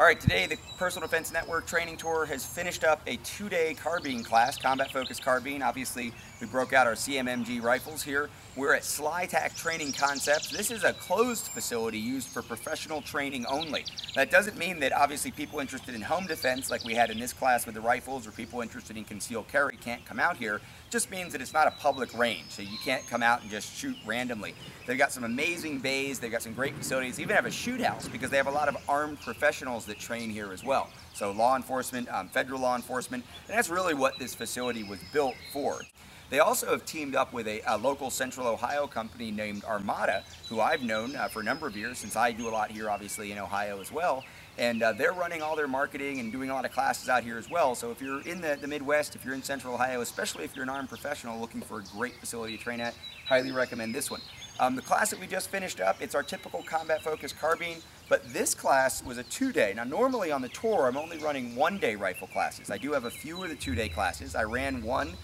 All right, today the Personal Defense Network Training Tour has finished up a 2-day carbine class, combat-focused carbine. Obviously, we broke out our CMMG rifles here. We're at SlyTac Training Concepts. This is a closed facility used for professional training only. That doesn't mean that obviously people interested in home defense, like we had in this class with the rifles, or people interested in concealed carry can't come out here. It just means that it's not a public range, so you can't come out and just shoot randomly. They've got some amazing bays, they've got some great facilities, they even have a shoot house because they have a lot of armed professionals that train here as well. So law enforcement, federal law enforcement, and that's really what this facility was built for. They also have teamed up with a local Central Ohio company named Armada, who I've known for a number of years, since I do a lot here obviously in Ohio as well. And they're running all their marketing and doing a lot of classes out here as well. So if you're in the Midwest, if you're in Central Ohio, especially if you're an armed professional looking for a great facility to train at, highly recommend this one. The class that we just finished up, it's our typical combat-focused carbine, but this class was a 2-day. Now normally on the tour, I'm only running 1-day rifle classes. I do have a few of the 2-day classes. I ran one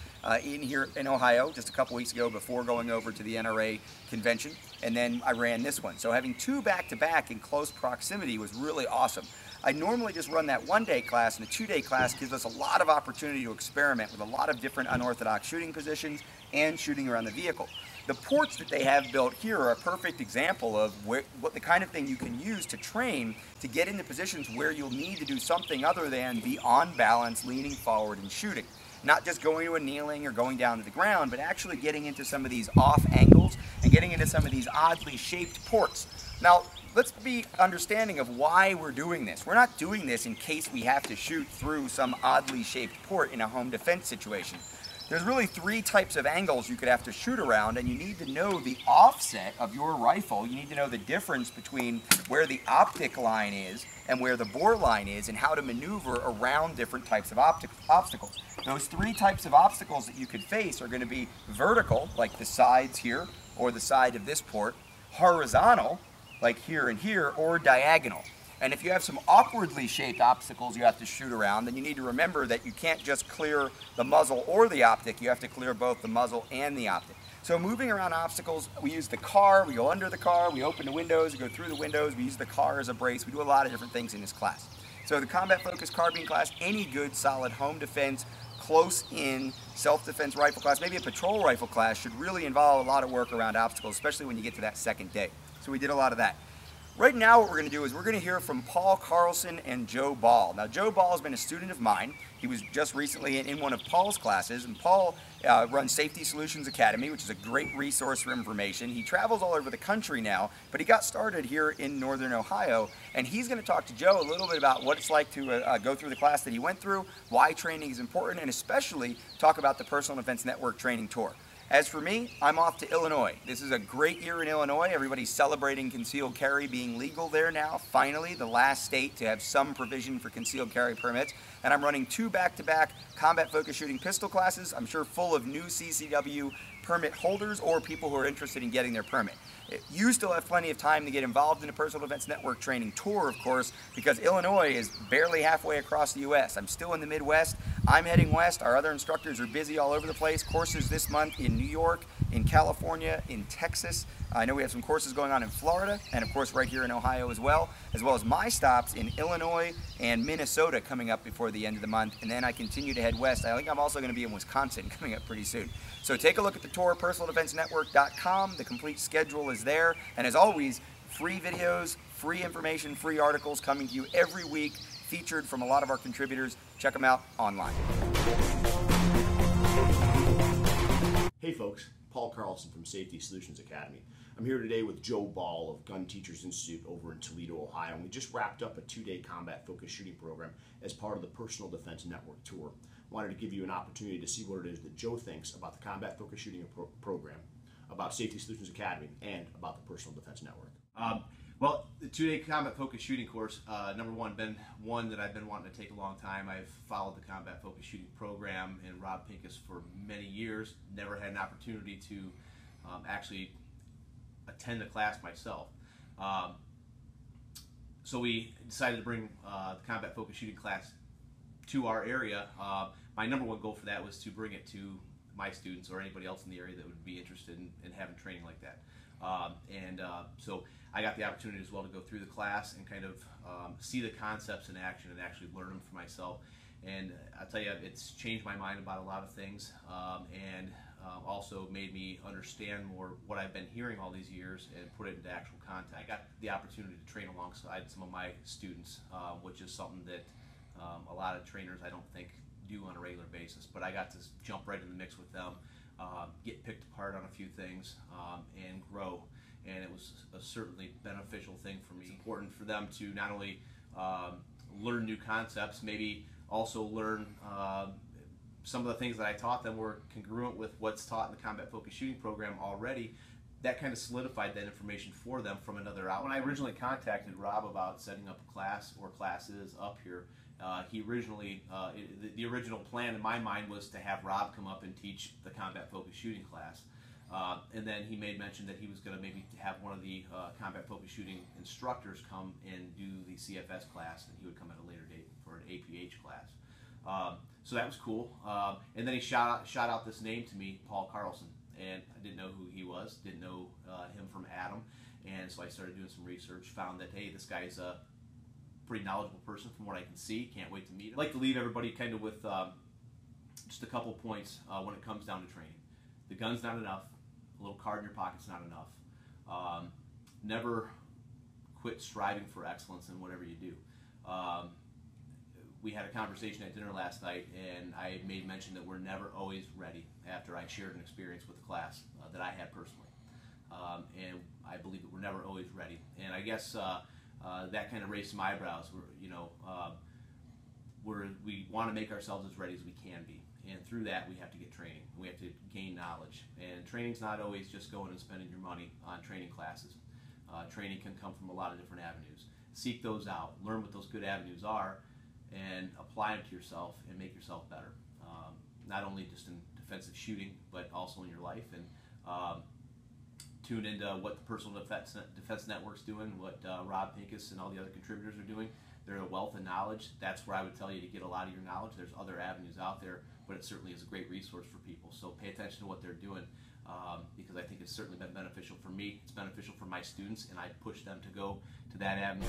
in here in Ohio just a couple weeks ago before going over to the NRA convention, and then I ran this one. So having two back-to-back in close proximity was really awesome. I normally just run that 1-day class, and the 2-day class gives us a lot of opportunity to experiment with a lot of different unorthodox shooting positions and shooting around the vehicle. The ports that they have built here are a perfect example of what the kind of thing you can use to train to get into positions where you'll need to do something other than be on balance, leaning forward and shooting. Not just going to a kneeling or going down to the ground, but actually getting into some of these off angles and getting into some of these oddly shaped ports. Now, let's be understanding of why we're doing this. We're not doing this in case we have to shoot through some oddly shaped port in a home defense situation. There's really 3 types of angles you could have to shoot around, and you need to know the offset of your rifle. You need to know the difference between where the optic line is and where the bore line is, and how to maneuver around different types of obstacles. Those 3 types of obstacles that you could face are going to be vertical, like the sides here, or the side of this port, horizontal, like here and here, or diagonal. And if you have some awkwardly shaped obstacles you have to shoot around, then you need to remember that you can't just clear the muzzle or the optic, you have to clear both the muzzle and the optic. So moving around obstacles, we use the car, we go under the car, we open the windows, we go through the windows, we use the car as a brace, we do a lot of different things in this class. So the combat-focused carbine class, any good solid home defense, close-in self-defense rifle class, maybe a patrol rifle class, should really involve a lot of work around obstacles, especially when you get to that 2nd day. So we did a lot of that. Right now what we're going to do is we're going to hear from Paul Carlson and Joe Ball. Now Joe Ball has been a student of mine. He was just recently in one of Paul's classes, and Paul runs Safety Solutions Academy, which is a great resource for information. He travels all over the country now, but he got started here in Northern Ohio, and he's going to talk to Joe a little bit about what it's like to go through the class that he went through, why training is important, and especially talk about the Personal Defense Network Training Tour. As for me, I'm off to Illinois. This is a great year in Illinois. Everybody's celebrating concealed carry being legal there now. Finally, the last state to have some provision for concealed carry permits. And I'm running 2 back-to-back combat-focused shooting pistol classes. I'm sure full of new CCW permit holders or people who are interested in getting their permit. You still have plenty of time to get involved in a Personal Defense Network training tour, of course, because Illinois is barely halfway across the U.S. I'm still in the Midwest. I'm heading west. Our other instructors are busy all over the place. Courses this month in New York, in California, in Texas. I know we have some courses going on in Florida, and of course right here in Ohio as well as my stops in Illinois and Minnesota coming up before the end of the month, and then I continue to head west. I think I'm also going to be in Wisconsin coming up pretty soon. So take a look at the tour, personaldefensenetwork.com. The complete schedule is there, and as always, free videos, free information, free articles coming to you every week, featured from a lot of our contributors. Check them out online. Hey folks, Paul Carlson from Safety Solutions Academy. I'm here today with Joe Ball of GunTeachers Institute over in Toledo, Ohio, and we just wrapped up a 2-day combat-focused shooting program as part of the Personal Defense Network Tour. Wanted to give you an opportunity to see what it is that Joe thinks about the combat-focused shooting program, about Safety Solutions Academy, and about the Personal Defense Network. Well, the 2-day combat-focused shooting course, number one, been one that I've been wanting to take a long time. I've followed the combat-focused shooting program and Rob Pincus for many years. Never had an opportunity to actually attend the class myself. So we decided to bring the combat-focused shooting class to our area. My number one goal for that was to bring it to my students or anybody else in the area that would be interested in having training like that. So I got the opportunity as well to go through the class and kind of see the concepts in action and actually learn them for myself. And I'll tell you, it's changed my mind about a lot of things, and also made me understand more what I've been hearing all these years and put it into actual content. I got the opportunity to train alongside some of my students, which is something that a lot of trainers I don't think do on a regular basis, but I got to jump right in the mix with them, get picked apart on a few things, and grow. And it was a certainly beneficial thing for me. It's important for them to not only learn new concepts, maybe also learn some of the things that I taught them were congruent with what's taught in the Combat Focused Shooting program already. That kind of solidified that information for them from another outlet. When I originally contacted Rob about setting up a class or classes up here, he originally, the original plan in my mind was to have Rob come up and teach the Combat Focused Shooting class. And then he made mention that he was going to maybe have one of the Combat Focused Shooting instructors come and do the CFS class, and he would come at a later date for an APH class. So that was cool. And then he shot out this name to me, Paul Carlson, and I didn't know who he was, didn't know him from Adam, and so I started doing some research, found that, hey, this guy's a pretty knowledgeable person from what I can see, can't wait to meet him. I'd like to leave everybody kind of with just a couple points when it comes down to training. The gun's not enough, a little card in your pocket's not enough. Never quit striving for excellence in whatever you do. We had a conversation at dinner last night, and I made mention that we're never always ready after I shared an experience with the class that I had personally. And I believe that we're never always ready. And I guess that kind of raised some eyebrows. We want to make ourselves as ready as we can be. And through that, we have to get training. We have to gain knowledge. And training's not always just going and spending your money on training classes. Training can come from a lot of different avenues. Seek those out. Learn what those good avenues are, and apply them to yourself and make yourself better. Not only just in defensive shooting, but also in your life. And tune into what the Personal Defense Network's doing, what Rob Pincus and all the other contributors are doing. They're a wealth of knowledge. That's where I would tell you to get a lot of your knowledge. There's other avenues out there, but it certainly is a great resource for people. So pay attention to what they're doing, because I think it's certainly been beneficial for me. It's beneficial for my students, and I push them to go to that avenue.